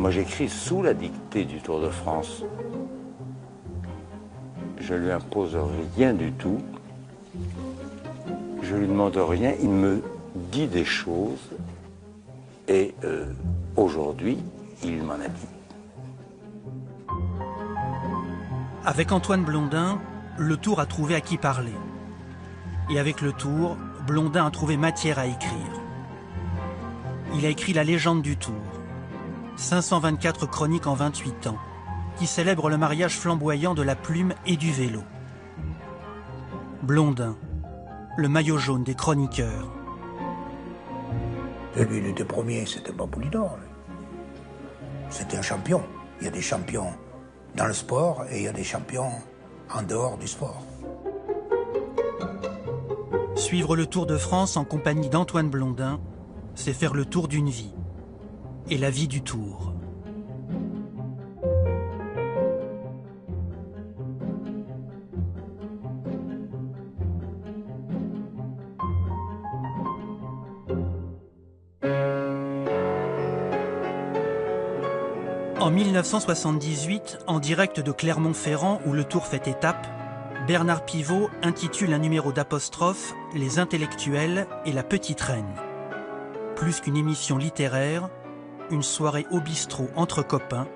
Moi, j'écris sous la dictée du Tour de France. Je ne lui impose rien du tout. Je ne lui demande rien. Il me dit des choses. Et aujourd'hui, il m'en a dit. Avec Antoine Blondin, le Tour a trouvé à qui parler. Et avec le Tour, Blondin a trouvé matière à écrire. Il a écrit la légende du Tour. 524 chroniques en 28 ans, qui célèbrent le mariage flamboyant de la plume et du vélo. Blondin, le maillot jaune des chroniqueurs. Lui, il était premier, c'était pas Poulidor. C'était un champion. Il y a des champions dans le sport et il y a des champions en dehors du sport. Suivre le Tour de France en compagnie d'Antoine Blondin, c'est faire le tour d'une vie. Et la vie du Tour. En 1978, en direct de Clermont-Ferrand où le Tour fait étape, Bernard Pivot intitule un numéro d'apostrophe « Les intellectuels et la petite reine ». Plus qu'une émission littéraire, une soirée au bistrot entre copains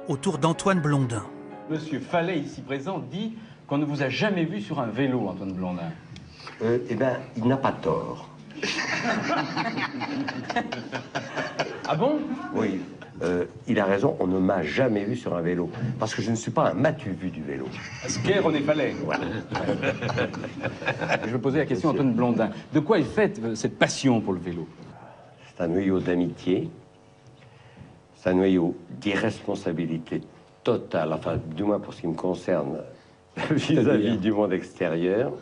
autour d'Antoine Blondin. Monsieur Fallet, ici présent, dit qu'on ne vous a jamais vu sur un vélo, Antoine Blondin. Eh bien, il n'a pas tort. Ah bon? Oui. Il a raison, on ne m'a jamais vu sur un vélo. Parce que je ne suis pas un m'as-tu vu du vélo. Asquer, René Fallet. Voilà. Je vais poser la question à Antoine Blondin. De quoi est faite cette passion pour le vélo? C'est un noyau d'amitié. C'est un noyau d'irresponsabilité totale, enfin, du moins pour ce qui me concerne, vis-à-vis du monde extérieur.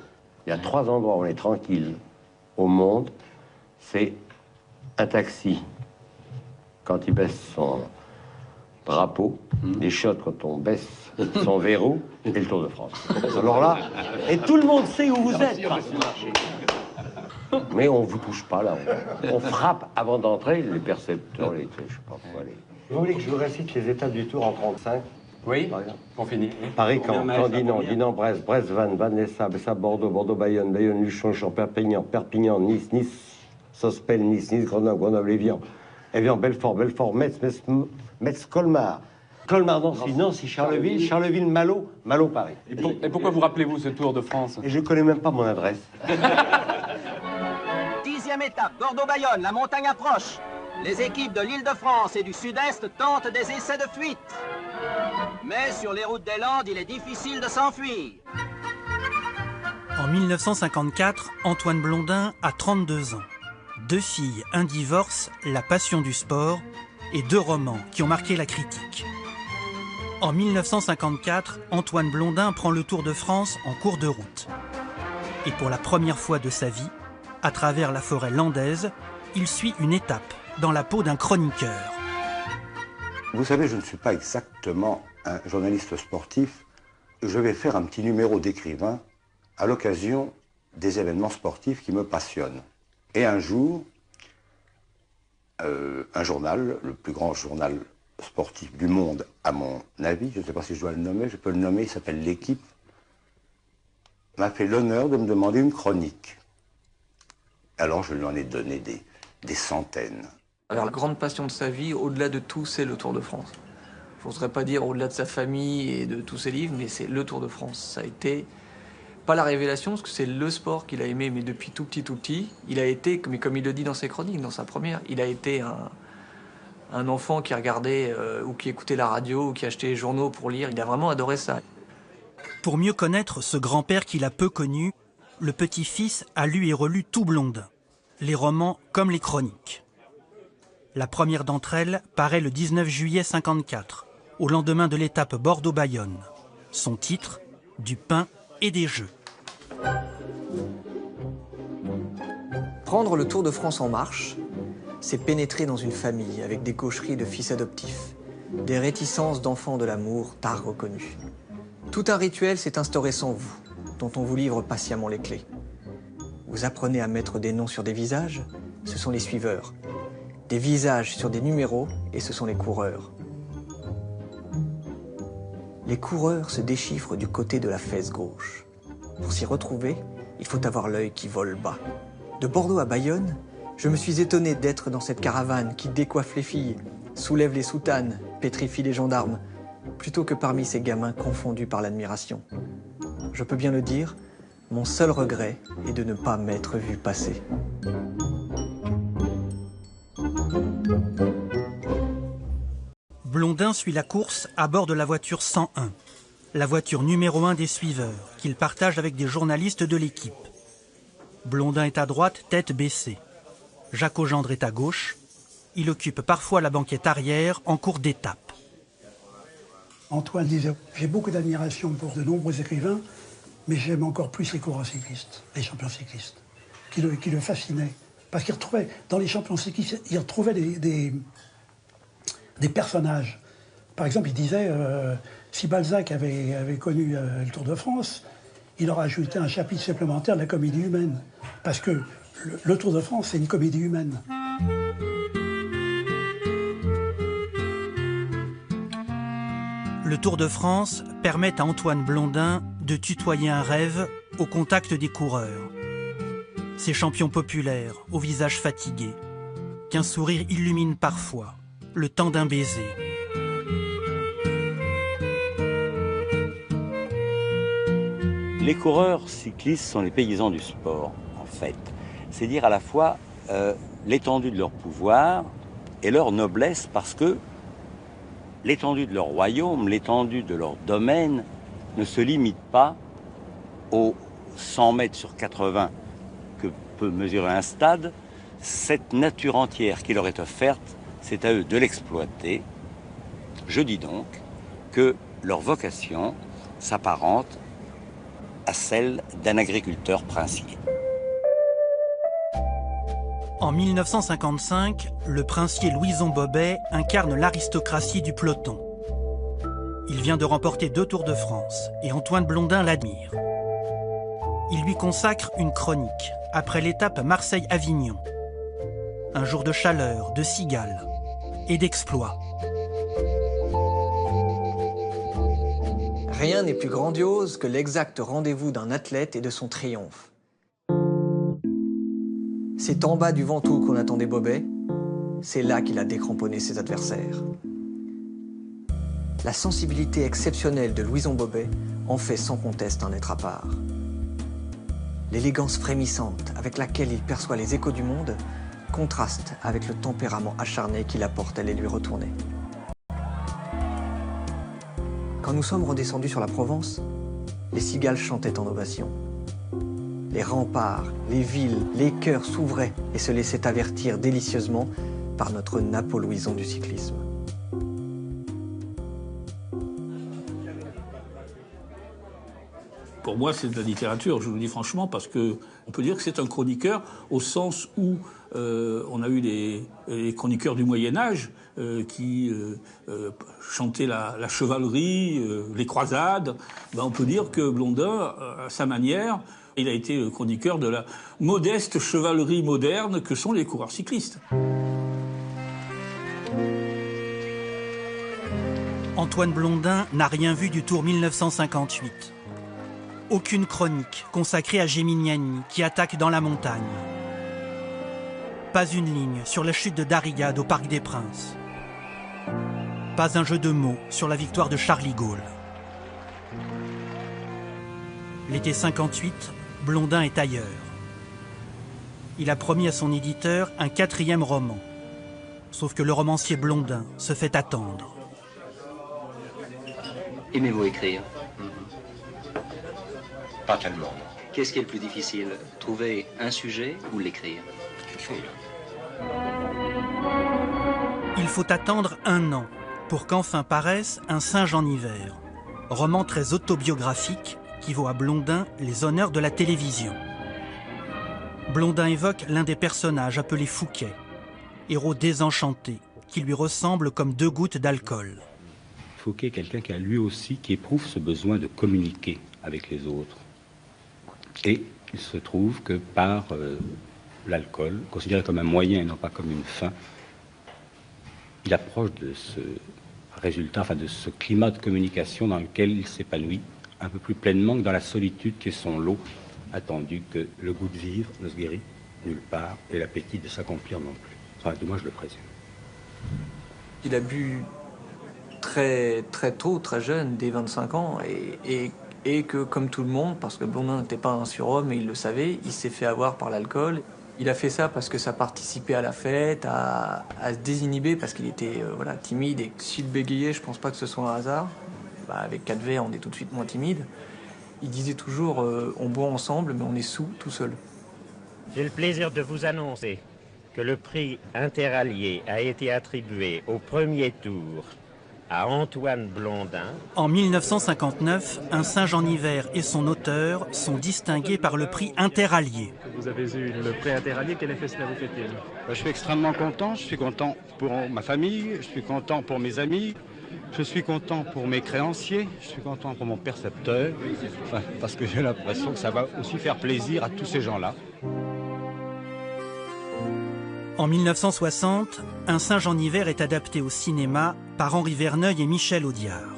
Il y a 3 endroits où on est tranquille au monde. C'est un taxi, quand il baisse son drapeau, les shots quand on baisse son verrou, et le Tour de France. Alors là, et tout le monde sait où vous êtes. Mais on ne vous touche pas, là. On frappe avant d'entrer, les percepteurs, les trucs, je sais pas quoi. Vous voulez que je vous récite les étapes du Tour en 35? Oui, on finit. Paris, Caen, Dinan, Dinan, Brest, Brest, Vannes, Vannes, Les Sables, Bordeaux, Bordeaux, Bayonne, Bayonne, Luchon, Luchon, Perpignan, Perpignan, Nice, Nice, Sospel, Nice, Nice, Grenoble, Grenoble, Évian, Évian, Belfort, Belfort, Metz, Metz, Metz, Colmar. Colmar, Nancy, Nancy, Charleville, Charleville, Malo, Malo, Paris. Et pourquoi vous rappelez-vous ce Tour de France? Et je connais même pas mon adresse. 10e étape, Bordeaux-Bayonne, la montagne approche. Les équipes de l'Île-de-France et du Sud-Est tentent des essais de fuite. Mais sur les routes des Landes, il est difficile de s'enfuir. En 1954, Antoine Blondin a 32 ans. 2 filles, un divorce, la passion du sport et 2 romans qui ont marqué la critique. En 1954, Antoine Blondin prend le Tour de France en cours de route. Et pour la première fois de sa vie, à travers la forêt landaise, il suit une étape dans la peau d'un chroniqueur. Vous savez, je ne suis pas exactement un journaliste sportif. Je vais faire un petit numéro d'écrivain à l'occasion des événements sportifs qui me passionnent. Et un jour, un journal, le plus grand journal sportif du monde, à mon avis, je ne sais pas si je dois le nommer, je peux le nommer, il s'appelle L'Équipe, m'a fait l'honneur de me demander une chronique. Alors je lui en ai donné des centaines. Alors la grande passion de sa vie, au-delà de tout, c'est le Tour de France. Je n'oserais pas dire au-delà de sa famille et de tous ses livres, mais c'est le Tour de France. Ça a été, pas la révélation, parce que c'est le sport qu'il a aimé, mais depuis tout petit. Il a été, mais comme il le dit dans ses chroniques, dans sa première, il a été un enfant qui regardait ou qui écoutait la radio ou qui achetait les journaux pour lire. Il a vraiment adoré ça. Pour mieux connaître ce grand-père qu'il a peu connu, le petit-fils a lu et relu tout Blondin, les romans comme les chroniques. La première d'entre elles paraît le 19 juillet 54, au lendemain de l'étape Bordeaux-Bayonne. Son titre, Du pain et des jeux. Prendre le Tour de France en marche, c'est pénétrer dans une famille avec des gaucheries de fils adoptifs, des réticences d'enfants de l'amour tard reconnus. Tout un rituel s'est instauré sans vous, dont on vous livre patiemment les clés. Vous apprenez à mettre des noms sur des visages, ce sont les suiveurs. Des visages sur des numéros, et ce sont les coureurs. les coureurs se déchiffrent du côté de la fesse gauche. Pour s'y retrouver, il faut avoir l'œil qui vole bas. De Bordeaux à Bayonne, je me suis étonné d'être dans cette caravane qui décoiffe les filles, soulève les soutanes, pétrifie les gendarmes, plutôt que parmi ces gamins confondus par l'admiration. Je peux bien le dire, mon seul regret est de ne pas m'être vu passer. Blondin suit la course à bord de la voiture 101, la voiture numéro 1 des suiveurs, qu'il partage avec des journalistes de l'équipe. Blondin est à droite, tête baissée. Jacques Augendre est à gauche. Il occupe parfois la banquette arrière en cours d'étape. Antoine disait « J'ai beaucoup d'admiration pour de nombreux écrivains, mais j'aime encore plus les coureurs cyclistes, les champions cyclistes, qui le fascinaient. Parce qu'il retrouvait, dans les champions cyclistes, il retrouvait des personnages. Par exemple, il disait si Balzac avait connu le Tour de France, il aurait ajouté un chapitre supplémentaire de la comédie humaine. Parce que le Tour de France, c'est une comédie humaine. Le Tour de France permet à Antoine Blondin de tutoyer un rêve au contact des coureurs. Ces champions populaires, au visage fatigué, qu'un sourire illumine parfois, le temps d'un baiser. Les coureurs cyclistes sont les paysans du sport, en fait. C'est dire à la fois l'étendue de leur pouvoir et leur noblesse, parce que l'étendue de leur royaume, l'étendue de leur domaine ne se limite pas aux 100 mètres sur 80 que peut mesurer un stade. Cette nature entière qui leur est offerte, c'est à eux de l'exploiter. Je dis donc que leur vocation s'apparente à celle d'un agriculteur princier. En 1955, le princier Louison Bobet incarne l'aristocratie du peloton. Il vient de remporter 2 Tours de France et Antoine Blondin l'admire. Il lui consacre une chronique après l'étape Marseille-Avignon. Un jour de chaleur, de cigales et d'exploits. Rien n'est plus grandiose que l'exact rendez-vous d'un athlète et de son triomphe. C'est en bas du Ventoux qu'on attendait Bobet. C'est là qu'il a décramponné ses adversaires. La sensibilité exceptionnelle de Louison Bobet en fait sans conteste un être à part. L'élégance frémissante avec laquelle il perçoit les échos du monde contraste avec le tempérament acharné qu'il apporte à les lui retourner. Quand nous sommes redescendus sur la Provence, les cigales chantaient en ovation. Les remparts, les villes, les cœurs s'ouvraient et se laissaient avertir délicieusement par notre Napo-Louison du cyclisme. Pour moi, c'est de la littérature, je vous le dis franchement, parce qu'on peut dire que c'est un chroniqueur au sens où on a eu les chroniqueurs du Moyen-Âge qui chantaient la chevalerie, les croisades. On peut dire que Blondin, à sa manière, il a été le chroniqueur de la modeste chevalerie moderne que sont les coureurs cyclistes. Antoine Blondin n'a rien vu du Tour 1958. Aucune chronique consacrée à Géminiani qui attaque dans la montagne. Pas une ligne sur la chute de Darrigade au Parc des Princes. Pas un jeu de mots sur la victoire de Charles Gaulle. L'été 58, Blondin est ailleurs. Il a promis à son éditeur un 4e roman. Sauf que le romancier Blondin se fait attendre. Aimez-vous écrire? Pas tellement. Qu'est-ce qui est le plus difficile? Trouver un sujet ou l'écrire? Écrire. Il faut attendre 1 an pour qu'enfin paraisse Un singe en hiver, roman très autobiographique qui vaut à Blondin les honneurs de la télévision. Blondin évoque l'un des personnages appelé Fouquet, héros désenchanté, qui lui ressemble comme 2 gouttes d'alcool. Fouquet est quelqu'un qui a lui aussi, qui éprouve ce besoin de communiquer avec les autres. Et il se trouve que par l'alcool, considéré comme un moyen et non pas comme une fin, il approche de ce résultat, enfin de ce climat de communication dans lequel il s'épanouit un peu plus pleinement que dans la solitude qui est son lot, attendu que le goût de vivre ne se guérit nulle part et l'appétit de s'accomplir non plus. Enfin, du moins, je le présume. Il a bu très tôt, très jeune, dès 25 ans, et que, comme tout le monde, parce que Blondin n'était pas un surhomme et il le savait, il s'est fait avoir par l'alcool. Il a fait ça parce que ça participait à la fête, à se désinhiber, parce qu'il était timide, et s'il bégayait, je pense pas que ce soit un hasard. Avec 4 verres, on est tout de suite moins timide. Il disait toujours on boit ensemble, mais on est sous, tout seul. J'ai le plaisir de vous annoncer que le prix interallié a été attribué au premier tour à Antoine Blondin. En 1959, un singe en hiver et son auteur sont distingués par le prix interallié. Vous avez eu le prix interallié, quel effet cela vous fait-il ? Je suis extrêmement content, je suis content pour ma famille, je suis content pour mes amis, je suis content pour mes créanciers, je suis content pour mon percepteur, parce que j'ai l'impression que ça va aussi faire plaisir à tous ces gens-là. En 1960, Un singe en hiver est adapté au cinéma par Henri Verneuil et Michel Audiard.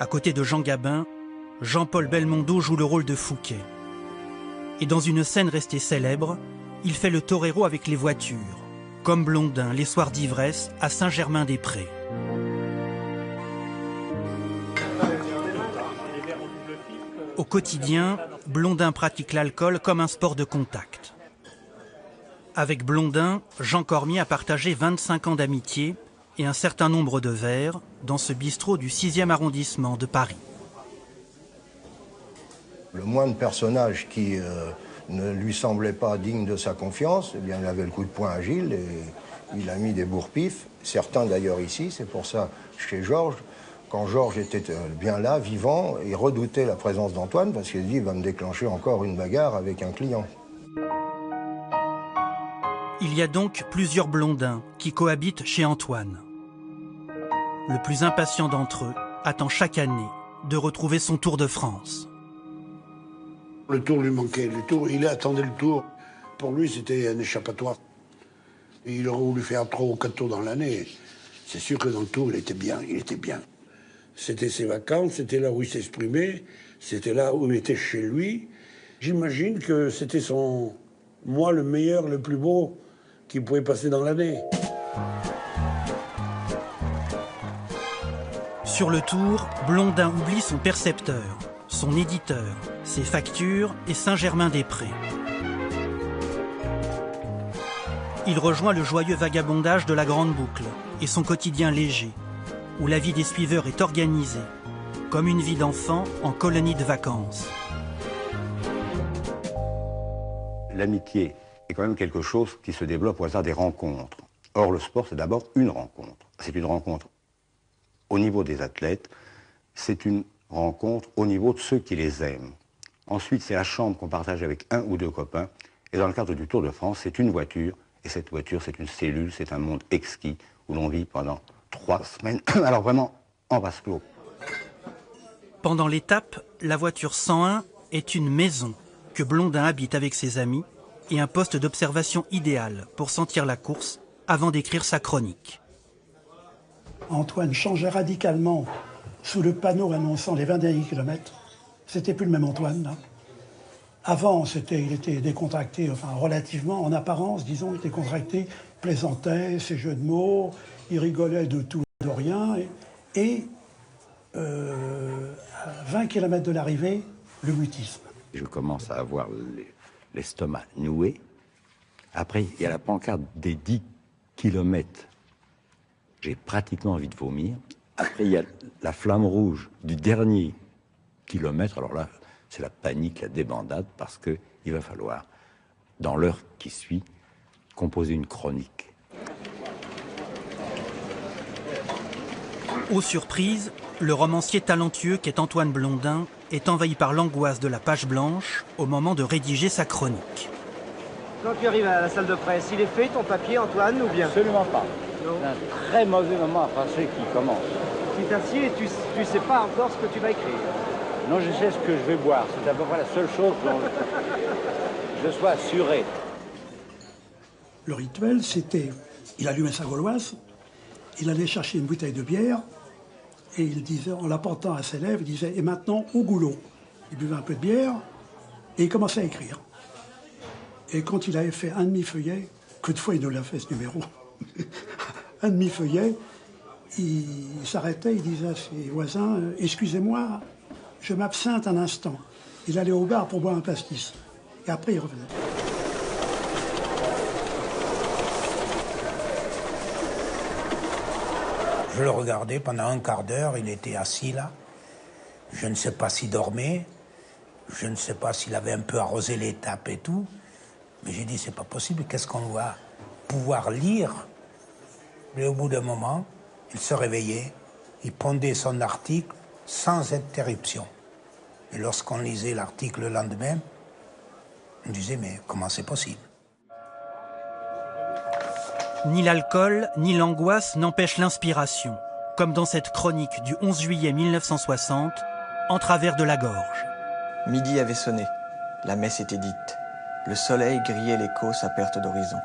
À côté de Jean Gabin, Jean-Paul Belmondo joue le rôle de Fouquet. Et dans une scène restée célèbre, il fait le torero avec les voitures, comme Blondin les soirs d'ivresse à Saint-Germain-des-Prés. Au quotidien, Blondin pratique l'alcool comme un sport de contact. Avec Blondin, Jean Cormier a partagé 25 ans d'amitié et un certain nombre de verres dans ce bistrot du 6e arrondissement de Paris. Le moindre personnage qui ne lui semblait pas digne de sa confiance, eh bien, il avait le coup de poing agile et il a mis des bourre-pifs, certains d'ailleurs ici, c'est pour ça chez Georges. Quand Georges était bien là, vivant, il redoutait la présence d'Antoine parce qu'il dit il va me déclencher encore une bagarre avec un client. Il y a donc plusieurs Blondins qui cohabitent chez Antoine. Le plus impatient d'entre eux attend chaque année de retrouver son Tour de France. Le Tour lui manquait. Il attendait le Tour. Pour lui, c'était un échappatoire. Et il aurait voulu faire 3 ou 4 tours dans l'année. C'est sûr que dans le Tour, il était bien. C'était ses vacances, c'était là où il s'exprimait, c'était là où il était chez lui. J'imagine que c'était moi, le meilleur, le plus beau qu'il pouvait passer dans l'année. Sur le Tour, Blondin oublie son percepteur, son éditeur, ses factures et Saint-Germain-des-Prés. Il rejoint le joyeux vagabondage de la Grande Boucle et son quotidien léger, où la vie des suiveurs est organisée, comme une vie d'enfant en colonie de vacances. L'amitié est quand même quelque chose qui se développe au hasard des rencontres. Or, le sport, c'est d'abord une rencontre. C'est une rencontre au niveau des athlètes, c'est une rencontre au niveau de ceux qui les aiment. Ensuite, c'est la chambre qu'on partage avec 1 ou 2 copains. Et dans le cadre du Tour de France, c'est une voiture. Et cette voiture, c'est une cellule, c'est un monde exquis où l'on vit pendant 3 semaines. Alors vraiment, en vase clos. Pendant l'étape, la voiture 101 est une maison que Blondin habite avec ses amis et un poste d'observation idéal pour sentir la course avant d'écrire sa chronique. Antoine changeait radicalement sous le panneau annonçant les 20 derniers kilomètres. C'était plus le même Antoine, là. Avant, il était décontracté, enfin relativement, en apparence, disons, il était contracté, plaisantait, ses jeux de mots, il rigolait de tout et de rien. Et à 20 km de l'arrivée, le mutisme. Je commence à avoir l'estomac noué. Après, il y a la pancarte des 10 kilomètres. J'ai pratiquement envie de vomir. Après, il y a la flamme rouge du dernier kilomètre. Alors là, c'est la panique, la débandade, parce qu'il va falloir, dans l'heure qui suit, composer une chronique. Aux surprises, le romancier talentueux qu'est Antoine Blondin est envahi par l'angoisse de la page blanche au moment de rédiger sa chronique. Quand tu arrives à la salle de presse, il est fait ton papier, Antoine, ou bien? Absolument pas. C'est un très mauvais moment à passer qui commence. Tu t'assieds et tu sais pas encore ce que tu vas écrire. Non, je sais ce que je vais boire. C'est d'abord la seule chose dont je sois assuré. Le rituel, c'était, il allumait sa gauloise, il allait chercher une bouteille de bière et il disait, en la portant à ses lèvres, il disait « Et maintenant, au goulot ». Il buvait un peu de bière et il commençait à écrire. Et quand il avait fait un demi-feuillet, que de fois il nous l'a fait ce numéro, un demi-feuillet, il s'arrêtait, il disait à ses voisins « Excusez-moi, je m'absente un instant ». Il allait au bar pour boire un pastis. Et après, il revenait. Je le regardais pendant un quart d'heure, il était assis là. Je ne sais pas s'il dormait, je ne sais pas s'il avait un peu arrosé l'étape et tout. Mais j'ai dit, c'est pas possible, qu'est-ce qu'on va pouvoir lire? Mais au bout d'un moment, il se réveillait, il pondait son article sans interruption. Et lorsqu'on lisait l'article le lendemain, on disait, mais comment c'est possible? Ni l'alcool, ni l'angoisse n'empêchent l'inspiration, comme dans cette chronique du 11 juillet 1960, En travers de la gorge. Midi avait sonné, la messe était dite. Le soleil grillait les causses à perte d'horizon.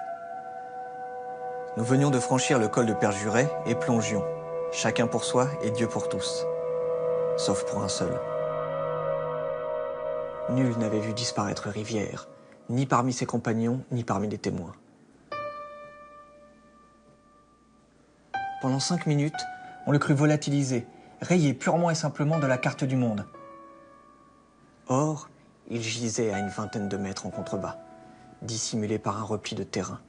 Nous venions de franchir le col de Perjuret et plongions, chacun pour soi et Dieu pour tous, sauf pour un seul. Nul n'avait vu disparaître Rivière, ni parmi ses compagnons, ni parmi les témoins. Pendant 5 minutes, on le crut volatilisé, rayé purement et simplement de la carte du monde. Or, il gisait à une vingtaine de mètres en contrebas, dissimulé par un repli de terrain,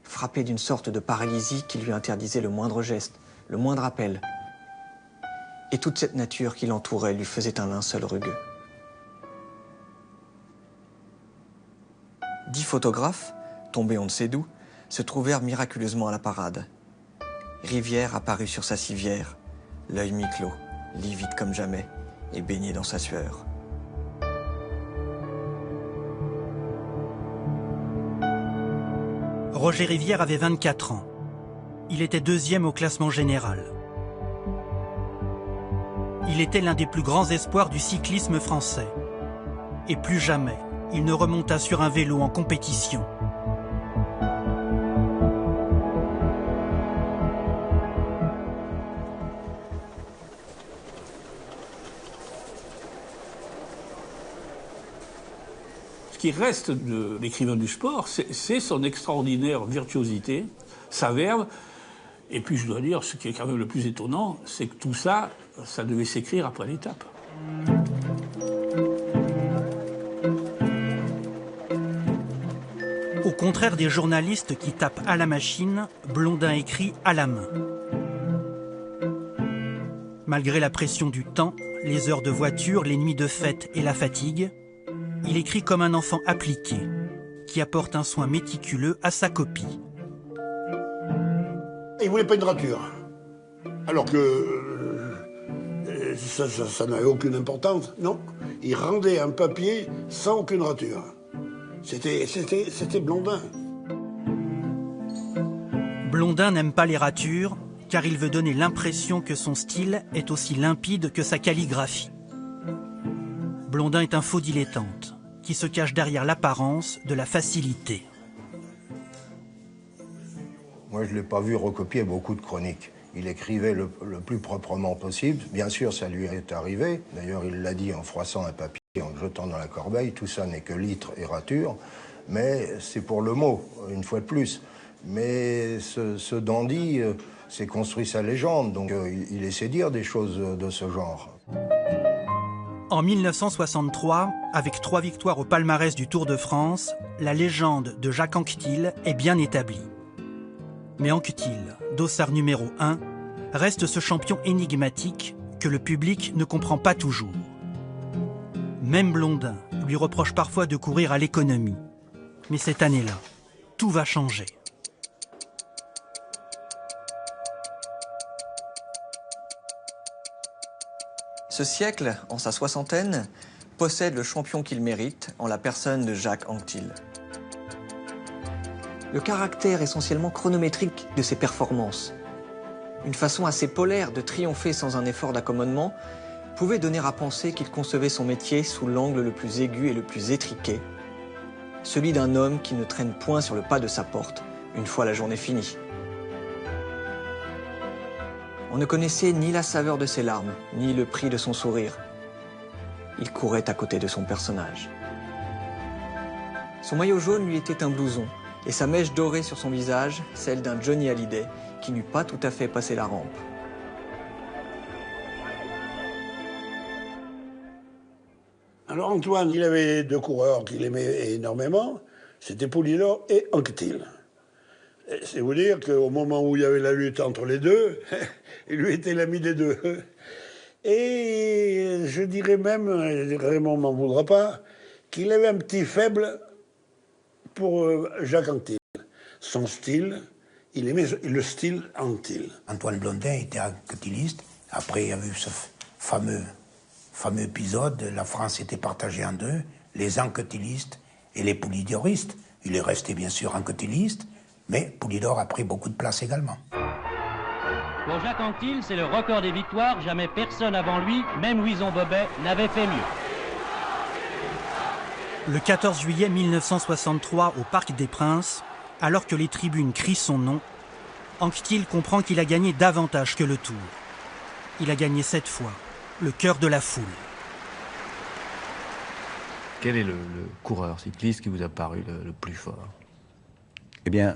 frappé d'une sorte de paralysie qui lui interdisait le moindre geste, le moindre appel. Et toute cette nature qui l'entourait lui faisait un linceul rugueux. 10 photographes, tombés on ne sait d'où, se trouvèrent miraculeusement à la parade. Rivière apparut sur sa civière, l'œil mi-clos, livide comme jamais, et baigné dans sa sueur. Roger Rivière avait 24 ans. Il était 2e au classement général. Il était l'un des plus grands espoirs du cyclisme français. Et plus jamais, il ne remonta sur un vélo en compétition. Ce qui reste de l'écrivain du sport, c'est son extraordinaire virtuosité, sa verve. Et puis je dois dire, ce qui est quand même le plus étonnant, c'est que tout ça, ça devait s'écrire après l'étape. Au contraire des journalistes qui tapent à la machine, Blondin écrit à la main. Malgré la pression du temps, les heures de voiture, les nuits de fête et la fatigue, il écrit comme un enfant appliqué, qui apporte un soin méticuleux à sa copie. Il voulait pas une rature. Alors que ça n'avait aucune importance, non. Il rendait un papier sans aucune rature. C'était Blondin. Blondin n'aime pas les ratures, car il veut donner l'impression que son style est aussi limpide que sa calligraphie. Blondin est un faux dilettante, qui se cache derrière l'apparence de la facilité. Moi, je ne l'ai pas vu recopier beaucoup de chroniques. Il écrivait le plus proprement possible. Bien sûr, ça lui est arrivé. D'ailleurs, il l'a dit en froissant un papier, en le jetant dans la corbeille. Tout ça n'est que litre et rature. Mais c'est pour le mot, une fois de plus. Mais ce dandy s'est construit sa légende. Donc, il laissait dire des choses de ce genre. En 1963, avec 3 victoires au palmarès du Tour de France, la légende de Jacques Anquetil est bien établie. Mais Anquetil, dossard numéro 1, reste ce champion énigmatique que le public ne comprend pas toujours. Même Blondin lui reproche parfois de courir à l'économie. Mais cette année-là, tout va changer. Ce siècle, en sa soixantaine, possède le champion qu'il mérite en la personne de Jacques Anquetil. Le caractère essentiellement chronométrique de ses performances, une façon assez polaire de triompher sans un effort d'accommodement, pouvait donner à penser qu'il concevait son métier sous l'angle le plus aigu et le plus étriqué, celui d'un homme qui ne traîne point sur le pas de sa porte une fois la journée finie. On ne connaissait ni la saveur de ses larmes, ni le prix de son sourire. Il courait à côté de son personnage. Son maillot jaune lui était un blouson, et sa mèche dorée sur son visage, celle d'un Johnny Hallyday qui n'eût pas tout à fait passé la rampe. Alors Antoine, il avait deux coureurs qu'il aimait énormément, c'était Poulidor et Anquetil. C'est vous dire qu'au moment où il y avait la lutte entre les deux, il lui était l'ami des deux. Et je dirais même, Raymond m'en voudra pas, qu'il avait un petit faible pour Jacques Anquetil. Son style, il aimait le style Anquetil. Antoine Blondin était anquetiliste. Après, il y a eu ce fameux épisode, la France était partagée en deux, les anquetilistes et les poulidoristes. Il est resté bien sûr anquetiliste, mais Poulidor a pris beaucoup de place également. Pour Jacques Anquetil, c'est le record des victoires. Jamais personne avant lui, même Louison Bobet, n'avait fait mieux. Le 14 juillet 1963, au Parc des Princes, alors que les tribunes crient son nom, Anquetil comprend qu'il a gagné davantage que le Tour. Il a gagné 7 fois, le cœur de la foule. Quel est le coureur cycliste qui vous a paru le plus fort? Eh bien,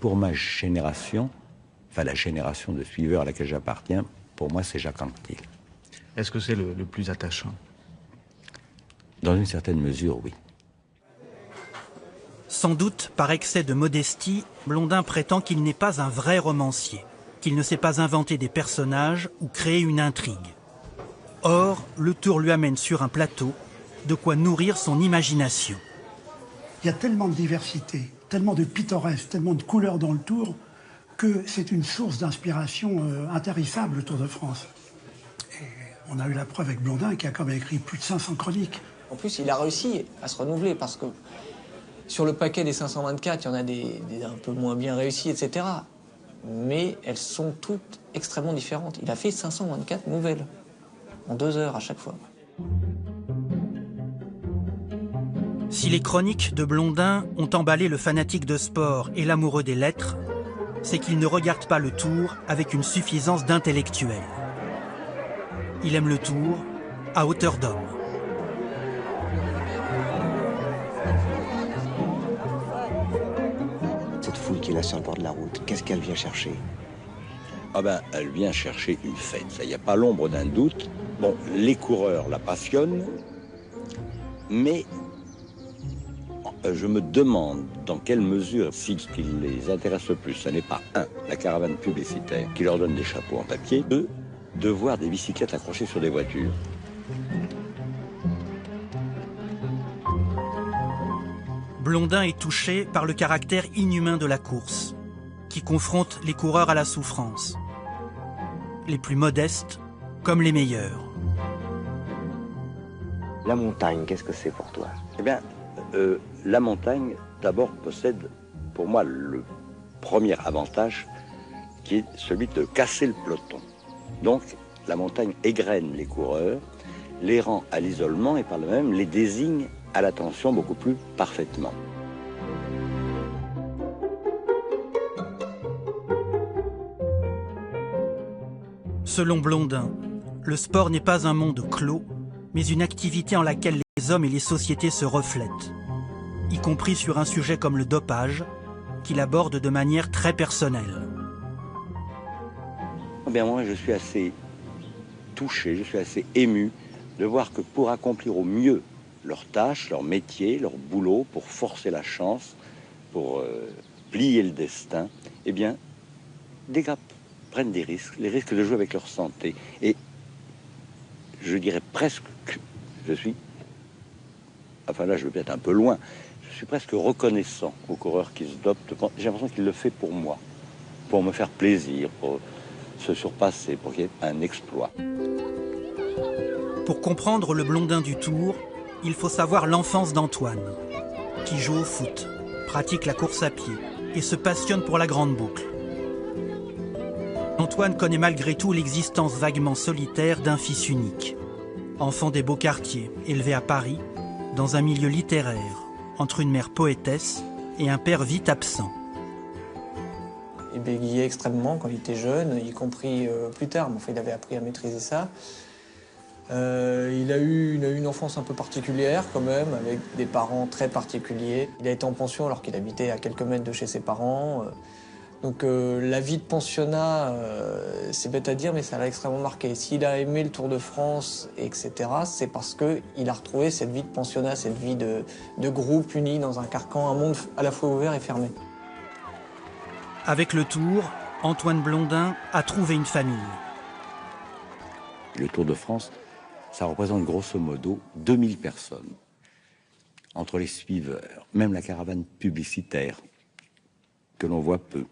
pour ma génération, enfin la génération de suiveurs à laquelle j'appartiens, pour moi c'est Jacques Anquetil. Est-ce que c'est le plus attachant? Dans une certaine mesure, oui. Sans doute, par excès de modestie, Blondin prétend qu'il n'est pas un vrai romancier, qu'il ne sait pas inventer des personnages ou créer une intrigue. Or, le Tour lui amène sur un plateau de quoi nourrir son imagination. Il y a tellement de diversité, tellement de pittoresque, tellement de couleurs dans le Tour, que c'est une source d'inspiration intarissable, le Tour de France. Et on a eu la preuve avec Blondin, qui a quand même écrit plus de 500 chroniques. En plus, il a réussi à se renouveler, parce que sur le paquet des 524, il y en a des un peu moins bien réussis, etc. Mais elles sont toutes extrêmement différentes. Il a fait 524 nouvelles, en 2 heures à chaque fois. Si les chroniques de Blondin ont emballé le fanatique de sport et l'amoureux des lettres, c'est qu'il ne regarde pas le Tour avec une suffisance d'intellectuel. Il aime le Tour à hauteur d'homme. Cette foule qui est là sur le bord de la route, qu'est-ce qu'elle vient chercher? Ah ben, elle vient chercher une fête, ça, il n'y a pas l'ombre d'un doute. Bon, les coureurs la passionnent, mais je me demande dans quelle mesure, si ce qui les intéresse le plus, ce n'est pas, 1, la caravane publicitaire qui leur donne des chapeaux en papier, 2, de voir des bicyclettes accrochées sur des voitures. Blondin est touché par le caractère inhumain de la course, qui confronte les coureurs à la souffrance. Les plus modestes comme les meilleurs. La montagne, qu'est-ce que c'est pour toi? Eh bien, la montagne, d'abord, possède, pour moi, le premier avantage, qui est celui de casser le peloton. Donc, la montagne égrène les coureurs, les rend à l'isolement et par le même les désigne à l'attention beaucoup plus parfaitement. Selon Blondin, le sport n'est pas un monde clos, mais une activité en laquelle les hommes et les sociétés se reflètent, y compris sur un sujet comme le dopage, qu'il aborde de manière très personnelle. Eh bien, moi, je suis assez touché, je suis assez ému de voir que pour accomplir au mieux leur tâche, leur métier, leur boulot, pour forcer la chance, pour plier le destin, eh bien, des gars prennent des risques, les risques de jouer avec leur santé. Et je dirais presque que je suis, enfin là je vais peut-être un peu loin, je suis presque reconnaissant aux coureurs qui se dopent. J'ai l'impression qu'il le fait pour moi, pour me faire plaisir, pour se surpasser, pour qu'il y ait un exploit. Pour comprendre le Blondin du Tour, il faut savoir l'enfance d'Antoine, qui joue au foot, pratique la course à pied et se passionne pour la grande boucle. Antoine connaît malgré tout l'existence vaguement solitaire d'un fils unique. Enfant des beaux quartiers, élevé à Paris, dans un milieu littéraire, entre une mère poétesse et un père vite absent. Il bégayait extrêmement quand il était jeune, y compris plus tard, mais enfin, il avait appris à maîtriser ça. Il a eu une enfance un peu particulière quand même, avec des parents très particuliers. Il a été en pension alors qu'il habitait à quelques mètres de chez ses parents. Donc la vie de pensionnat, c'est bête à dire, mais ça l'a extrêmement marqué. S'il a aimé le Tour de France, etc., c'est parce qu'il a retrouvé cette vie de pensionnat, cette vie de groupe uni dans un carcan, un monde à la fois ouvert et fermé. Avec le Tour, Antoine Blondin a trouvé une famille. Le Tour de France, ça représente grosso modo 2000 personnes. Entre les suiveurs, même la caravane publicitaire, que l'on voit peu,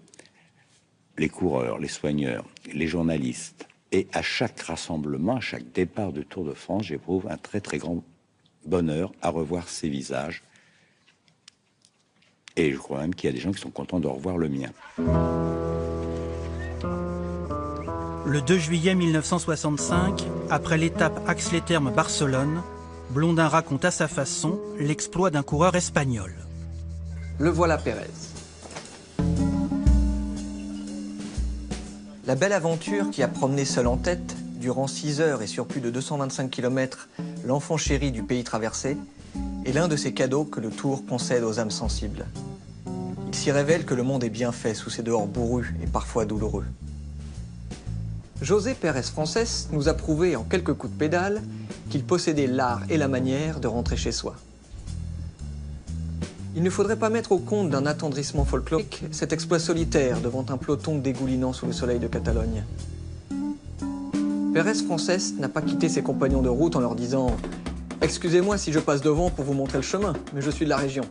les coureurs, les soigneurs, les journalistes. Et à chaque rassemblement, à chaque départ de Tour de France, j'éprouve un très très grand bonheur à revoir ces visages. Et je crois même qu'il y a des gens qui sont contents de revoir le mien. Le 2 juillet 1965, après l'étape Ax-les-Thermes-Barcelone, Blondin raconte à sa façon l'exploit d'un coureur espagnol. Le voilà Pérez. La belle aventure qui a promené seul en tête, durant 6 heures et sur plus de 225 km, l'enfant chéri du pays traversé, est l'un de ces cadeaux que le Tour concède aux âmes sensibles. Il s'y révèle que le monde est bien fait sous ses dehors bourrus et parfois douloureux. José Pérez Frances nous a prouvé en quelques coups de pédale qu'il possédait l'art et la manière de rentrer chez soi. Il ne faudrait pas mettre au compte d'un attendrissement folklorique cet exploit solitaire devant un peloton dégoulinant sous le soleil de Catalogne. Pérez Frances n'a pas quitté ses compagnons de route en leur disant « Excusez-moi si je passe devant pour vous montrer le chemin, mais je suis de la région ».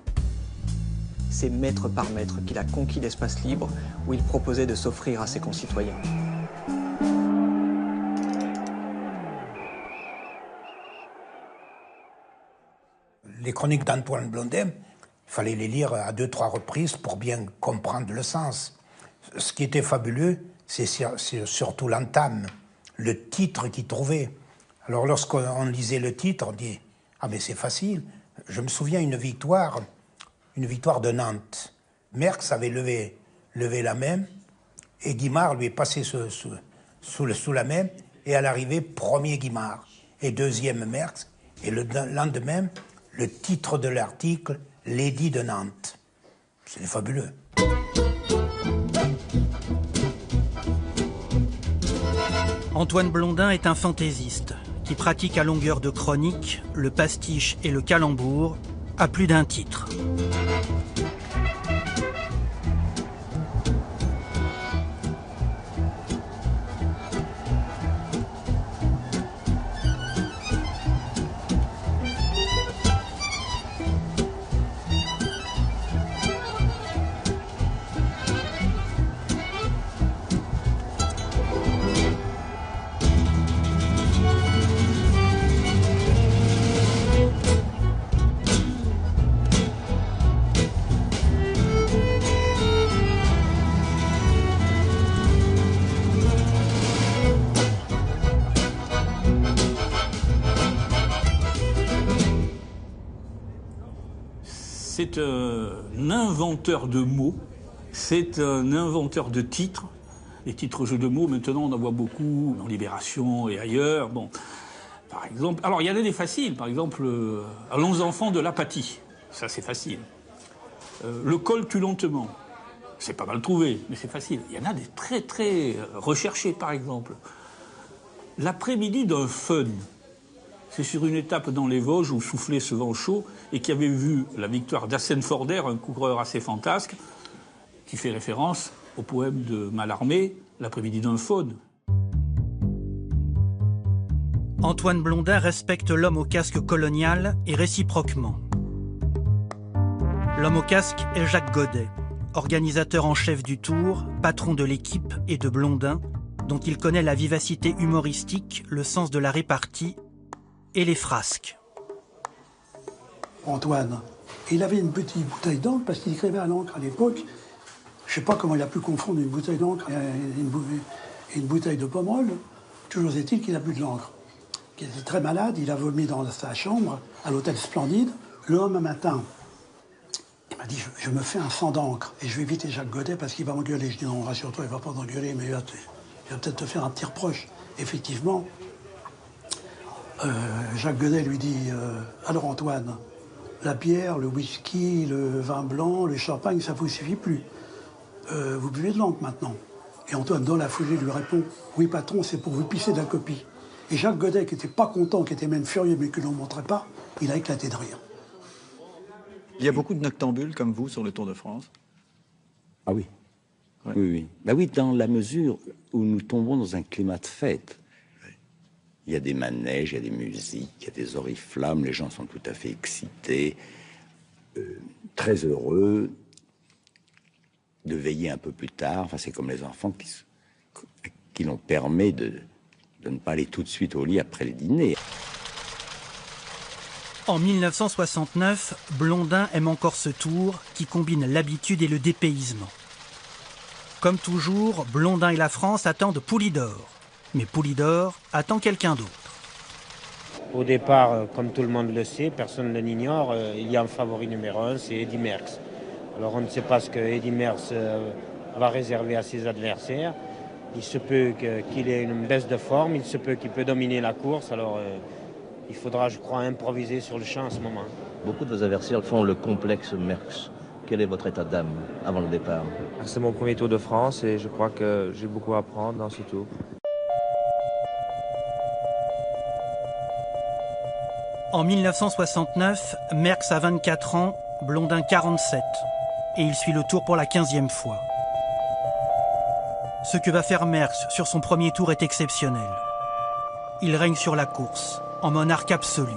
C'est mètre par mètre qu'il a conquis l'espace libre où il proposait de s'offrir à ses concitoyens. Les chroniques d'Antoine Blondin, il fallait les lire à 2-3 reprises pour bien comprendre le sens. Ce qui était fabuleux, c'est surtout l'entame, le titre qu'il trouvait. Alors lorsqu'on lisait le titre, on dit « Ah mais c'est facile ». Je me souviens une victoire de Nantes. Merckx avait levé la main et Guimard lui est passé sous la main et à l'arrivée, premier Guimard et deuxième Merckx. Et le lendemain, le titre de l'article, l'édit de Nantes. C'est fabuleux. Antoine Blondin est un fantaisiste qui pratique à longueur de chronique le pastiche et le calembour à plus d'un titre. C'est un inventeur de mots, c'est un inventeur de titres. Les titres jeux de mots, maintenant, on en voit beaucoup dans Libération et ailleurs. Bon, par exemple, alors il y en a des faciles, par exemple, Allons enfants de l'apathie, ça c'est facile. Le col tue lentement, c'est pas mal trouvé, mais c'est facile. Il y en a des très très recherchés, par exemple. L'après-midi d'un fun. C'est sur une étape dans les Vosges où soufflait ce vent chaud et qui avait vu la victoire d'Hassenforder, un coureur assez fantasque, qui fait référence au poème de Mallarmé, L'après-midi d'un faune. Antoine Blondin respecte l'homme au casque colonial et réciproquement. L'homme au casque est Jacques Godet, organisateur en chef du Tour, patron de l'équipe et de Blondin, dont il connaît la vivacité humoristique, le sens de la répartie et les frasques. Antoine, il avait une petite bouteille d'encre parce qu'il écrivait à l'encre à l'époque. Je ne sais pas comment il a pu confondre une bouteille d'encre et une bouteille de pomerol. Toujours est-il qu'il a bu de l'encre. Il était très malade, il a vomi dans sa chambre à l'hôtel Splendide. Le lendemain matin, m'a dit, je me fais un sang d'encre et je vais éviter Jacques Godet parce qu'il va m'engueuler. Je dis, non, rassure-toi, il ne va pas t'engueuler, mais il va peut-être te faire un petit reproche. Effectivement, Jacques Godet lui dit, alors Antoine, la bière, le whisky, le vin blanc, le champagne, ça ne vous suffit plus. Vous buvez de l'encre maintenant. Et Antoine, dans la foulée, lui répond, oui patron, c'est pour vous pisser de la copie. Et Jacques Godet, qui n'était pas content, qui était même furieux, mais qui ne le montrait pas, il a éclaté de rire. Il y a beaucoup de noctambules comme vous sur le Tour de France. Ah oui. Ouais. Oui, oui. Ben oui, dans la mesure où nous tombons dans un climat de fête. Il y a des manèges, il y a des musiques, il y a des oriflammes, les gens sont tout à fait excités, très heureux de veiller un peu plus tard. Enfin, c'est comme les enfants qui l'on permet de ne pas aller tout de suite au lit après le dîner. En 1969, Blondin aime encore ce tour qui combine l'habitude et le dépaysement. Comme toujours, Blondin et la France attendent Poulidor. Mais Poulidor attend quelqu'un d'autre. Au départ, comme tout le monde le sait, personne ne l'ignore, il y a un favori numéro 1, c'est Eddy Merckx. Alors on ne sait pas ce que Eddy Merckx va réserver à ses adversaires. Il se peut qu'il ait une baisse de forme, il se peut qu'il peut dominer la course, alors il faudra, je crois, improviser sur le champ à ce moment. Beaucoup de vos adversaires font le complexe Merckx. Quel est votre état d'âme avant le départ? C'est mon premier Tour de France et je crois que j'ai beaucoup à apprendre dans ce tour. En 1969, Merckx a 24 ans, Blondin 47, et il suit le Tour pour la 15e fois. Ce que va faire Merckx sur son premier tour est exceptionnel. Il règne sur la course, en monarque absolu.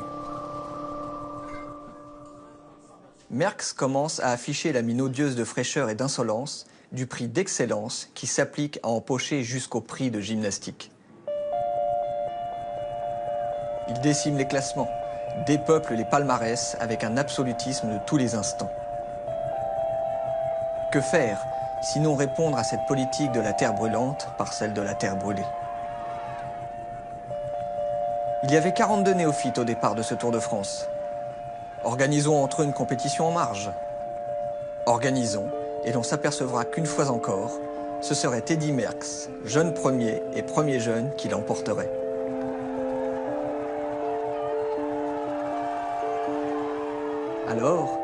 Merckx commence à afficher la mine odieuse de fraîcheur et d'insolence du prix d'excellence qui s'applique à empocher jusqu'au prix de gymnastique. Il décime les classements, dépeuple les palmarès avec un absolutisme de tous les instants. Que faire, sinon répondre à cette politique de la terre brûlante par celle de la terre brûlée? Il y avait 42 néophytes au départ de ce Tour de France. Organisons entre eux une compétition en marge. Organisons, et l'on s'apercevra qu'une fois encore, ce serait Eddy Merckx, jeune premier et premier jeune, qui l'emporterait. Alors,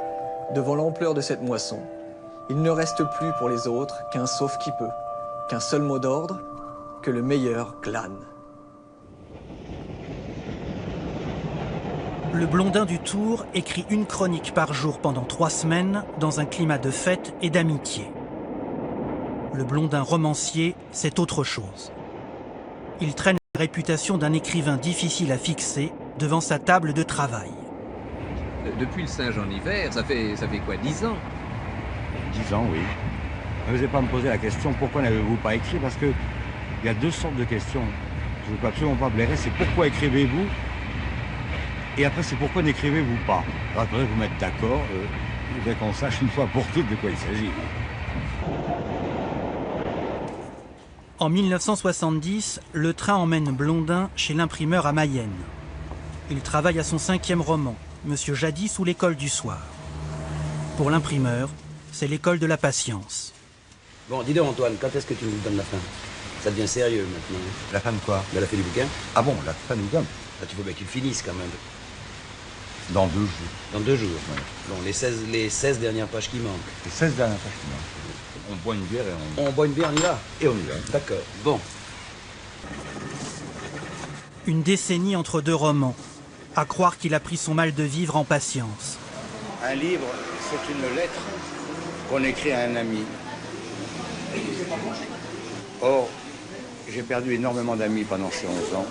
devant l'ampleur de cette moisson, il ne reste plus pour les autres qu'un sauve-qui-peut, qu'un seul mot d'ordre, que le meilleur glane. Le Blondin du Tour écrit une chronique par jour pendant 3 semaines dans un climat de fête et d'amitié. Le Blondin romancier, c'est autre chose. Il traîne la réputation d'un écrivain difficile à fixer devant sa table de travail. Depuis le singe en hiver, ça fait quoi, 10 ans? 10 ans, oui. Ne vous pas me poser la question, pourquoi n'avez-vous pas écrit? Parce qu'il y a 2 sortes de questions. Je ne veux absolument pas blairer, c'est pourquoi écrivez-vous? Et après, c'est pourquoi n'écrivez-vous pas? Alors, il faudrait vous mettre d'accord, je voudrais qu'on sache une fois pour toutes de quoi il s'agit. En 1970, le train emmène Blondin chez l'imprimeur à Mayenne. Il travaille à son 5e roman, Monsieur Jadis ou l'école du soir. Pour l'imprimeur, c'est l'école de la patience. Bon, dis donc Antoine, quand est-ce que tu nous donnes la fin? Ça devient sérieux maintenant. La fin de quoi? De la fin du bouquin? Ah bon, la fin du bouquin? Là, tu faut bien qu'il finisse quand même. Dans 2 jours. Dans 2 jours, ouais. Bon, les 16 dernières pages qui manquent. Les 16 dernières pages qui manquent. On boit une bière et on boit une bière, on y va? Et on y va. D'accord, bon. Une décennie entre 2 romans. À croire qu'il a pris son mal de vivre en patience. Un livre, c'est une lettre qu'on écrit à un ami. Or, j'ai perdu énormément d'amis pendant ces 11 ans.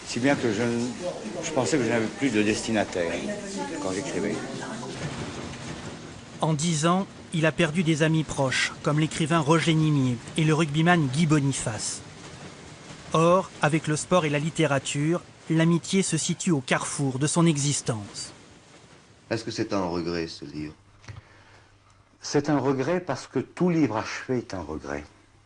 Si bien que je pensais que je n'avais plus de destinataire quand j'écrivais. En 10 ans, il a perdu des amis proches, comme l'écrivain Roger Nimier et le rugbyman Guy Boniface. Or, avec le sport et la littérature, l'amitié se situe au carrefour de son existence. Est-ce que c'est un regret, ce livre? C'est un regret parce que tout livre achevé est un regret.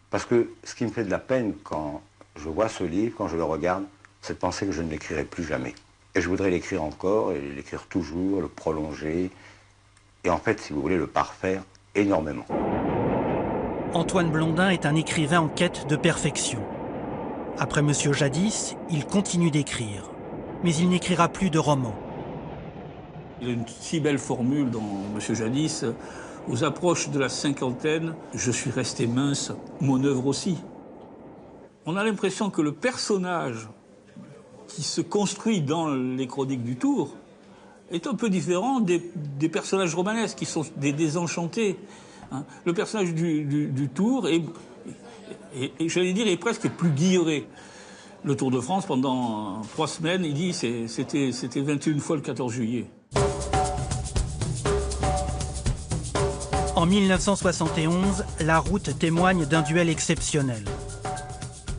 Parce que ce qui me fait de la peine quand je vois ce livre, quand je le regarde, c'est de penser que je ne l'écrirai plus jamais. Et je voudrais l'écrire encore, et l'écrire toujours, le prolonger, et en fait, si vous voulez, le parfaire énormément. Antoine Blondin est un écrivain en quête de perfection. Après Monsieur Jadis, il continue d'écrire, mais il n'écrira plus de romans. Il y a une si belle formule dans Monsieur Jadis. Aux approches de la cinquantaine, je suis resté mince, mon œuvre aussi. On a l'impression que le personnage qui se construit dans les chroniques du Tour est un peu différent des personnages romanesques qui sont des désenchantés. Hein. Le personnage du Tour est j'allais dire, est presque plus guilleré. Le Tour de France, pendant 3 semaines, il dit c'était 21 fois le 14 juillet. En 1971, la route témoigne d'un duel exceptionnel.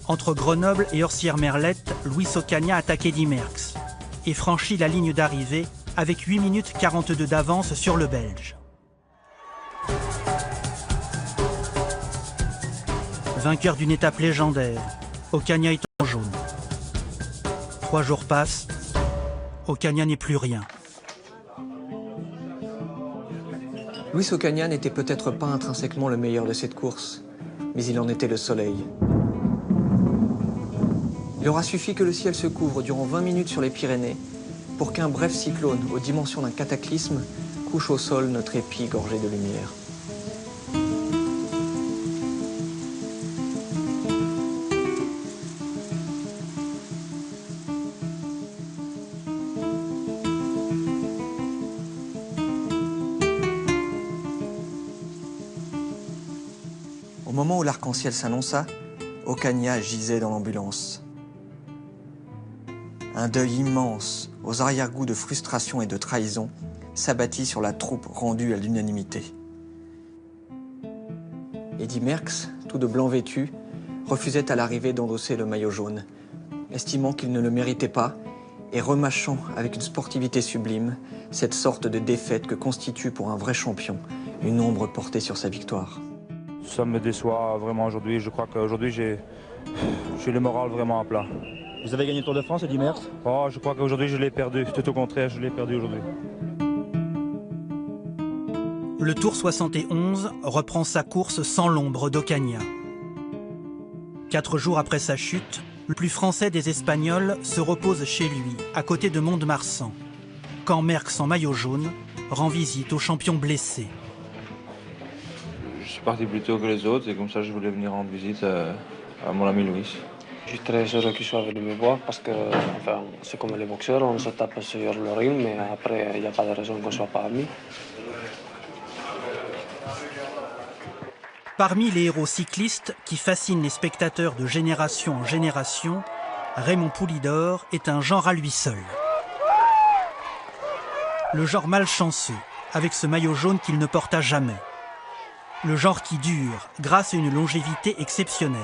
Entre Grenoble et Orsières-Merlette, Luis Ocaña attaque Eddy Merckx et franchit la ligne d'arrivée avec 8 minutes 42 d'avance sur le Belge. Vainqueur d'une étape légendaire, Ocaña est en jaune. 3 jours passent, Ocaña n'est plus rien. Luis Ocaña n'était peut-être pas intrinsèquement le meilleur de cette course, mais il en était le soleil. Il aura suffi que le ciel se couvre durant 20 minutes sur les Pyrénées pour qu'un bref cyclone aux dimensions d'un cataclysme couche au sol notre épi gorgé de lumière. Au moment où l'arc-en-ciel s'annonça, Ocaña gisait dans l'ambulance. Un deuil immense, aux arrière-goûts de frustration et de trahison, s'abattit sur la troupe rendue à l'unanimité. Eddy Merckx, tout de blanc vêtu, refusait à l'arrivée d'endosser le maillot jaune, estimant qu'il ne le méritait pas et remâchant avec une sportivité sublime cette sorte de défaite que constitue pour un vrai champion une ombre portée sur sa victoire. Ça me déçoit vraiment aujourd'hui. Je crois qu'aujourd'hui, j'ai le moral vraiment à plat. Vous avez gagné le Tour de France, Eddy Merckx? Oh, je crois qu'aujourd'hui, je l'ai perdu. Tout au contraire, je l'ai perdu aujourd'hui. Le Tour 71 reprend sa course sans l'ombre d'Ocaña. 4 jours après sa chute, le plus français des Espagnols se repose chez lui, à côté de Mont-de-Marsan, quand Merckx en maillot jaune rend visite au champion blessé. Je suis parti plus tôt que les autres et comme ça, je voulais venir rendre visite à mon ami Louis. Je suis très heureux qu'il soit venu me voir parce que enfin, c'est comme les boxeurs, on se tape sur le ring, mais après, il n'y a pas de raison qu'on ne soit pas amis. Parmi les héros cyclistes qui fascinent les spectateurs de génération en génération, Raymond Poulidor est un genre à lui seul. Le genre malchanceux, avec ce maillot jaune qu'il ne porta jamais. Le genre qui dure grâce à une longévité exceptionnelle.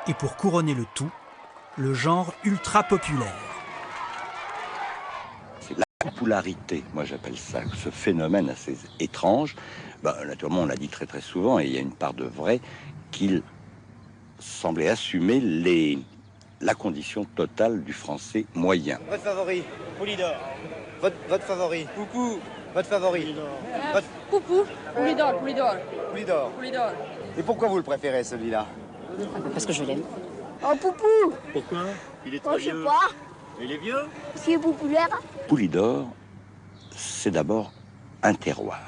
Et pour couronner le tout, le genre ultra populaire. C'est la popularité, moi j'appelle ça, ce phénomène assez étrange. Naturellement, on l'a dit très très souvent, et il y a une part de vrai, qu'il semblait assumer la condition totale du français moyen. Votre favori, Poulidor. Votre favori, Poupou. Votre favori, Poupou, Poulidor, Poulidor. Poulidor. Poulidor. Et pourquoi vous le préférez, celui-là? Parce que je l'aime. Oh, Poupou. Pourquoi? Il est Oh, très je sais vieux. pas. Il est vieux? Parce qu'il est populaire. Poulidor, c'est d'abord un terroir.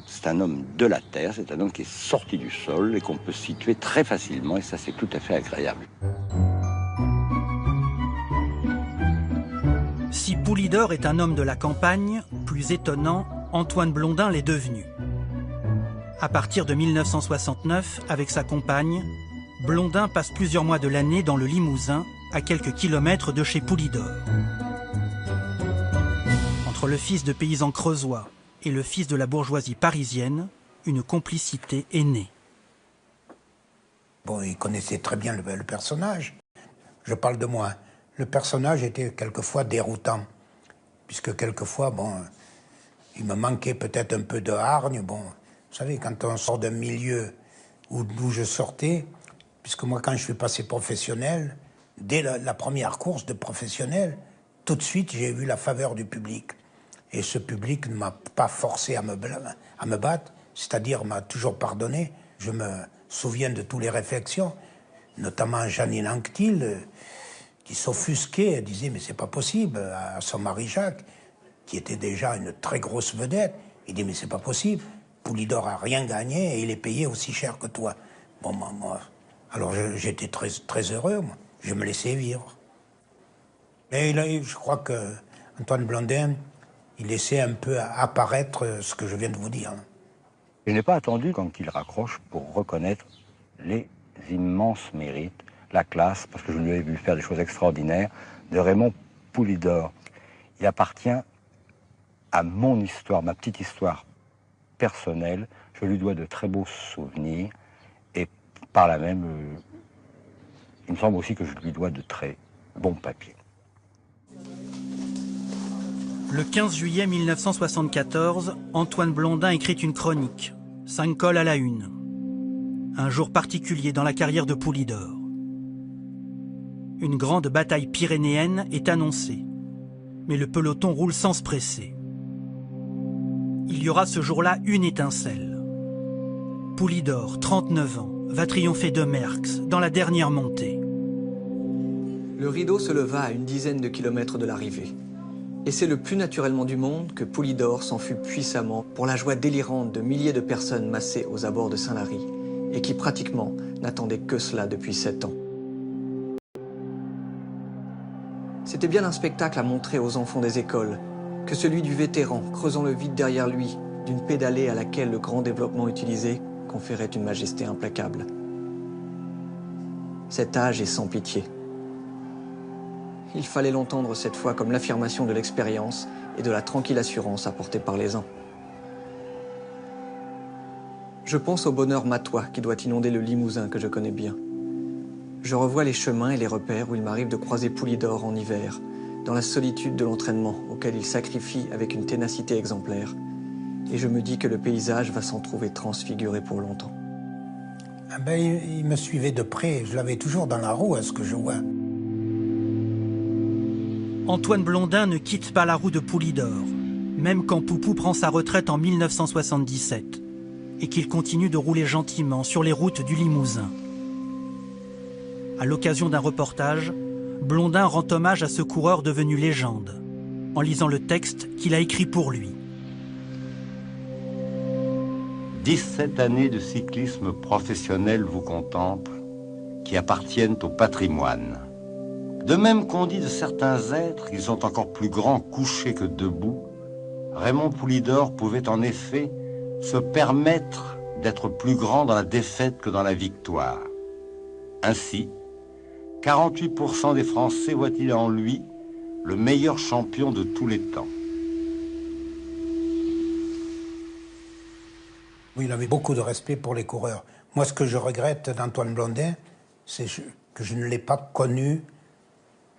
C'est un homme de la terre, c'est un homme qui est sorti du sol et qu'on peut situer très facilement, et ça c'est tout à fait agréable. Si Poulidor est un homme de la campagne, plus étonnant, Antoine Blondin l'est devenu. À partir de 1969, avec sa compagne, Blondin passe plusieurs mois de l'année dans le Limousin, à quelques kilomètres de chez Poulidor. Entre le fils de paysan creusois et le fils de la bourgeoisie parisienne, une complicité est née. Bon, il connaissait très bien le personnage. Je parle de moi. Le personnage était quelquefois déroutant, puisque quelquefois, bon, il me manquait peut-être un peu de hargne. Bon, vous savez, quand on sort d'un milieu d'où je sortais, puisque moi, quand je suis passé professionnel, dès la première course de professionnel, tout de suite, j'ai vu la faveur du public. Et ce public ne m'a pas forcé à me battre, c'est-à-dire m'a toujours pardonné. Je me souviens de toutes les réflexions, notamment Janine Anctil, qui s'offusquait, elle disait « mais c'est pas possible » à son mari Jacques, qui était déjà une très grosse vedette. Il dit « mais c'est pas possible, Poulidor a rien gagné et il est payé aussi cher que toi ». Bon, moi, alors j'étais très, très heureux, moi. Je me laissais vivre. Et là, je crois que Antoine Blondin, il laissait un peu apparaître ce que je viens de vous dire. Je n'ai pas attendu quand il raccroche pour reconnaître les immenses mérites, la classe, parce que je lui ai vu faire des choses extraordinaires, de Raymond Poulidor. Il appartient à mon histoire, ma petite histoire personnelle. Je lui dois de très beaux souvenirs et par là même, il me semble aussi que je lui dois de très bons papiers. Le 15 juillet 1974, Antoine Blondin écrit une chronique, 5 cols à la une. Un jour particulier dans la carrière de Poulidor. Une grande bataille pyrénéenne est annoncée, mais le peloton roule sans se presser. Il y aura ce jour-là une étincelle. Poulidor, 39 ans, va triompher de Merckx dans la dernière montée. Le rideau se leva à une dizaine de kilomètres de l'arrivée. Et c'est le plus naturellement du monde que Poulidor s'en fut puissamment pour la joie délirante de milliers de personnes massées aux abords de Saint-Lary et qui pratiquement n'attendaient que cela depuis 7 ans. C'était bien un spectacle à montrer aux enfants des écoles que celui du vétéran creusant le vide derrière lui d'une pédalée à laquelle le grand développement utilisé conférait une majesté implacable. Cet âge est sans pitié. Il fallait l'entendre cette fois comme l'affirmation de l'expérience et de la tranquille assurance apportée par les uns. Je pense au bonheur matois qui doit inonder le Limousin que je connais bien. Je revois les chemins et les repères où il m'arrive de croiser Poulidor en hiver, dans la solitude de l'entraînement auquel il sacrifie avec une ténacité exemplaire. Et je me dis que le paysage va s'en trouver transfiguré pour longtemps. Ah ben, il me suivait de près, je l'avais toujours dans la roue à ce que je vois. Antoine Blondin ne quitte pas la roue de Poulidor, même quand Poupou prend sa retraite en 1977 et qu'il continue de rouler gentiment sur les routes du Limousin. À l'occasion d'un reportage, Blondin rend hommage à ce coureur devenu légende, en lisant le texte qu'il a écrit pour lui. 17 années de cyclisme professionnel vous contemplent, qui appartiennent au patrimoine. De même qu'on dit de certains êtres qu'ils sont encore plus grands couchés que debout, Raymond Poulidor pouvait en effet se permettre d'être plus grand dans la défaite que dans la victoire. Ainsi, 48% des Français voient-ils en lui le meilleur champion de tous les temps. Oui, il avait beaucoup de respect pour les coureurs. Moi, ce que je regrette d'Antoine Blondin, c'est que je ne l'ai pas connu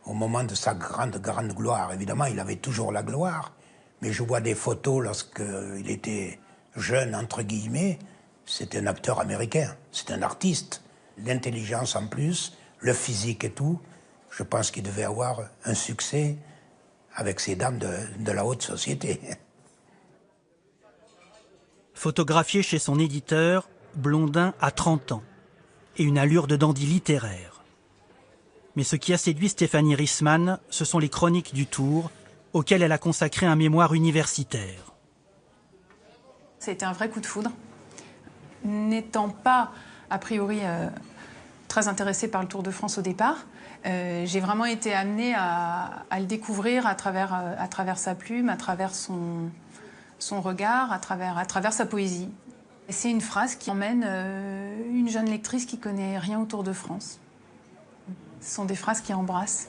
au moment de sa grande gloire. Évidemment, il avait toujours la gloire, mais je vois des photos lorsqu'il était jeune, entre guillemets. C'était un acteur américain, c'est un artiste. L'intelligence en plus, le physique et tout. Je pense qu'il devait avoir un succès avec ces dames de la haute société. Photographié chez son éditeur, Blondin a 30 ans et une allure de dandy littéraire. Mais ce qui a séduit Stéphanie Rissman, ce sont les chroniques du Tour, auxquelles elle a consacré un mémoire universitaire. C'était un vrai coup de foudre. N'étant pas, a priori, très intéressée par le Tour de France au départ, j'ai vraiment été amenée à le découvrir à travers sa plume, à travers son regard, à travers sa poésie. Et c'est une phrase qui emmène une jeune lectrice qui connaît rien au Tour de France. Ce sont des phrases qui embrassent.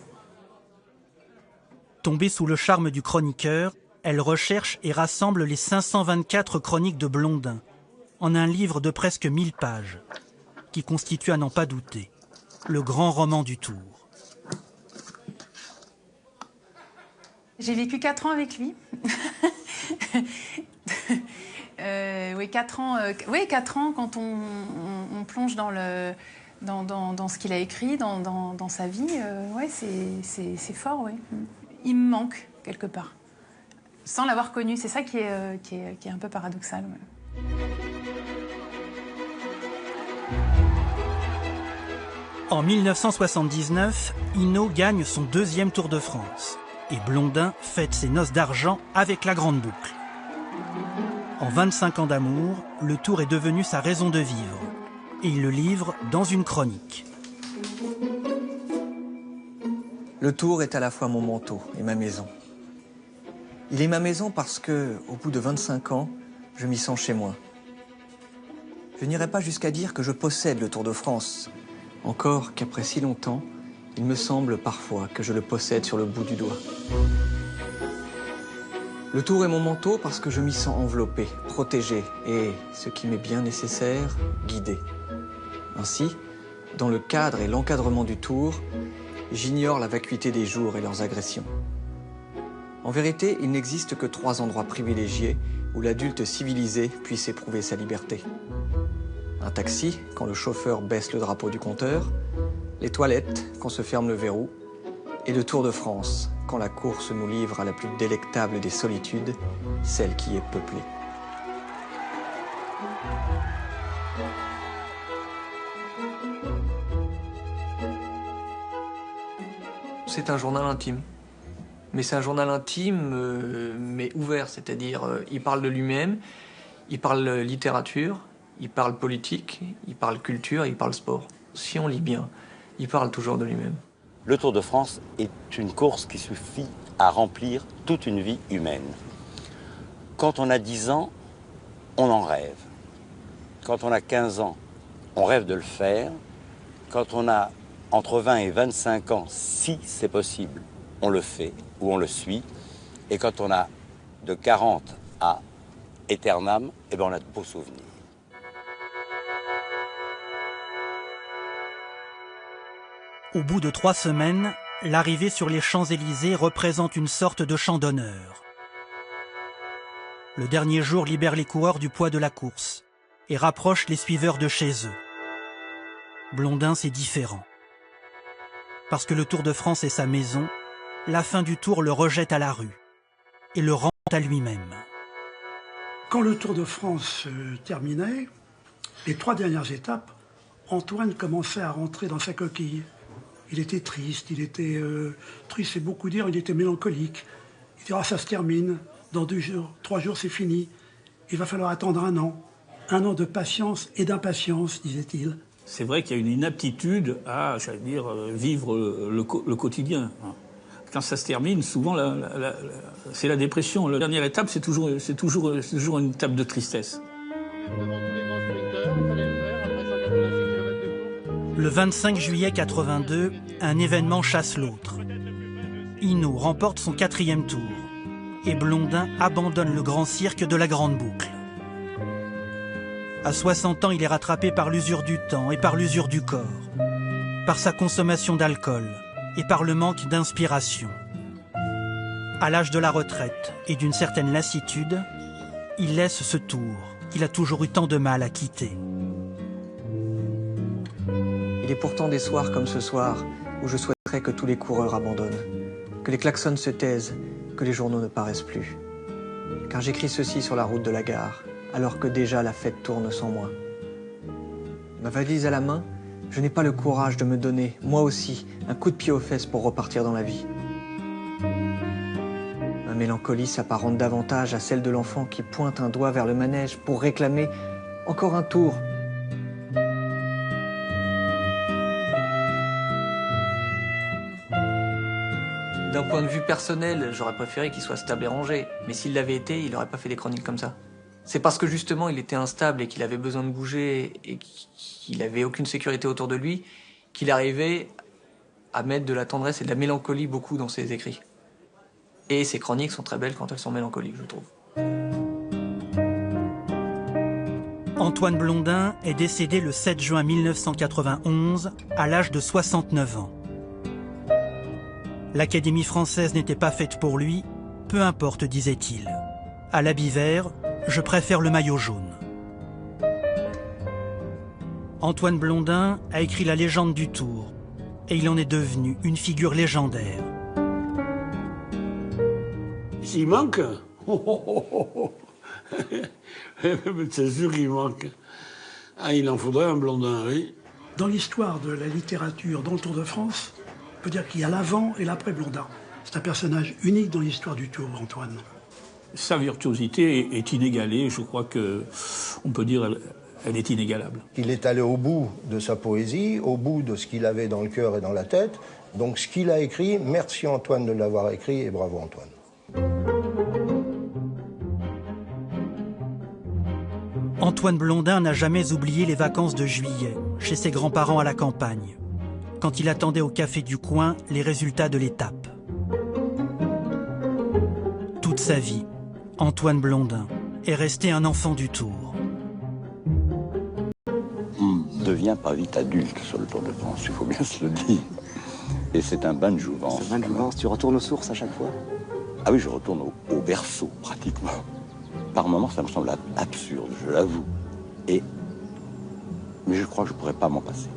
Tombée sous le charme du chroniqueur, elle recherche et rassemble les 524 chroniques de Blondin en un livre de presque 1000 pages, qui constitue, à n'en pas douter, le grand roman du Tour. J'ai vécu 4 ans avec lui. Oui, 4 ans quand on plonge dans ce qu'il a écrit, dans sa vie. Ouais, c'est fort, oui. Il me manque, quelque part. sans l'avoir connu. C'est ça qui est un peu paradoxal. Ouais. En 1979, Hinault gagne son 2e Tour de France et Blondin fête ses noces d'argent avec la Grande Boucle. En 25 ans d'amour, le Tour est devenu sa raison de vivre et il le livre dans une chronique. Le Tour est à la fois mon manteau et ma maison. Il est ma maison parce que, au bout de 25 ans, je m'y sens chez moi. Je n'irai pas jusqu'à dire que je possède le Tour de France, encore qu'après si longtemps, il me semble parfois que je le possède sur le bout du doigt. Le Tour est mon manteau parce que je m'y sens enveloppé, protégé et, ce qui m'est bien nécessaire, guidé. Ainsi, dans le cadre et l'encadrement du Tour, j'ignore la vacuité des jours et leurs agressions. En vérité, il n'existe que 3 endroits privilégiés où l'adulte civilisé puisse éprouver sa liberté. Un taxi, quand le chauffeur baisse le drapeau du compteur, les toilettes, quand se ferme le verrou, et le Tour de France, quand la course nous livre à la plus délectable des solitudes, celle qui est peuplée. C'est un journal intime. Mais c'est un journal intime, mais ouvert, c'est-à-dire il parle de lui-même, il parle littérature, il parle politique, il parle culture, il parle sport. Si on lit bien, il parle toujours de lui-même. Le Tour de France est une course qui suffit à remplir toute une vie humaine. Quand on a 10 ans, on en rêve. Quand on a 15 ans, on rêve de le faire. Quand on a entre 20 et 25 ans, si c'est possible, on le fait ou on le suit. Et quand on a de 40 à éternam, eh ben on a de beaux souvenirs. Au bout de 3 semaines, l'arrivée sur les Champs-Élysées représente une sorte de champ d'honneur. Le dernier jour libère les coureurs du poids de la course et rapproche les suiveurs de chez eux. Blondin, c'est différent. Parce que le Tour de France est sa maison, la fin du Tour le rejette à la rue et le rend à lui-même. Quand le Tour de France terminait, les 3 dernières étapes, Antoine commençait à rentrer dans sa coquille. Il était triste, triste c'est beaucoup dire, il était mélancolique. Il dit, ça se termine, dans 2 jours, 3 jours c'est fini. Il va falloir attendre 1 an. 1 an de patience et d'impatience, disait-il. C'est vrai qu'il y a une inaptitude à, vivre le quotidien. Quand ça se termine, souvent, c'est la dépression. La dernière étape, c'est toujours une étape de tristesse. Le 25 juillet 82, un événement chasse l'autre. Hinault remporte son 4e tour et Blondin abandonne le grand cirque de la Grande Boucle. À 60 ans, il est rattrapé par l'usure du temps et par l'usure du corps, par sa consommation d'alcool et par le manque d'inspiration. À l'âge de la retraite et d'une certaine lassitude, il laisse ce tour qu'il a toujours eu tant de mal à quitter. Il est pourtant des soirs comme ce soir où je souhaiterais que tous les coureurs abandonnent, que les klaxons se taisent, que les journaux ne paraissent plus. Car j'écris ceci sur la route de la gare, alors que déjà la fête tourne sans moi. Ma valise à la main, je n'ai pas le courage de me donner, moi aussi, un coup de pied aux fesses pour repartir dans la vie. Ma mélancolie s'apparente davantage à celle de l'enfant qui pointe un doigt vers le manège pour réclamer encore un tour. D'un point de vue personnel, j'aurais préféré qu'il soit stable et rangé. Mais s'il l'avait été, il n'aurait pas fait des chroniques comme ça. C'est parce que justement, il était instable et qu'il avait besoin de bouger et qu'il n'avait aucune sécurité autour de lui, qu'il arrivait à mettre de la tendresse et de la mélancolie beaucoup dans ses écrits. Et ses chroniques sont très belles quand elles sont mélancoliques, je trouve. Antoine Blondin est décédé le 7 juin 1991 à l'âge de 69 ans. L'Académie française n'était pas faite pour lui, peu importe, disait-il. À l'habit vert, je préfère le maillot jaune. Antoine Blondin a écrit la légende du Tour, et il en est devenu une figure légendaire. S'il manque, C'est sûr qu'il manque. Ah, il en faudrait un Blondin, oui. Dans l'histoire de la littérature, dans le Tour de France, on peut dire qu'il y a l'avant et l'après Blondin. C'est un personnage unique dans l'histoire du Tour, Antoine. Sa virtuosité est inégalée, je crois que on peut dire elle est inégalable. Il est allé au bout de sa poésie, au bout de ce qu'il avait dans le cœur et dans la tête. Donc ce qu'il a écrit, merci Antoine de l'avoir écrit et bravo Antoine. Antoine Blondin n'a jamais oublié les vacances de juillet, chez ses grands-parents à la campagne, quand il attendait au café du coin les résultats de l'étape. Toute sa vie, Antoine Blondin est resté un enfant du Tour. On ne devient pas vite adulte sur le Tour de France, il faut bien se le dire. Et c'est un bain de jouvence. C'est un bain de jouvence, tu retournes aux sources à chaque fois? Ah oui, je retourne au berceau, pratiquement. Par moments, ça me semble absurde, je l'avoue. Mais je crois que je ne pourrais pas m'en passer.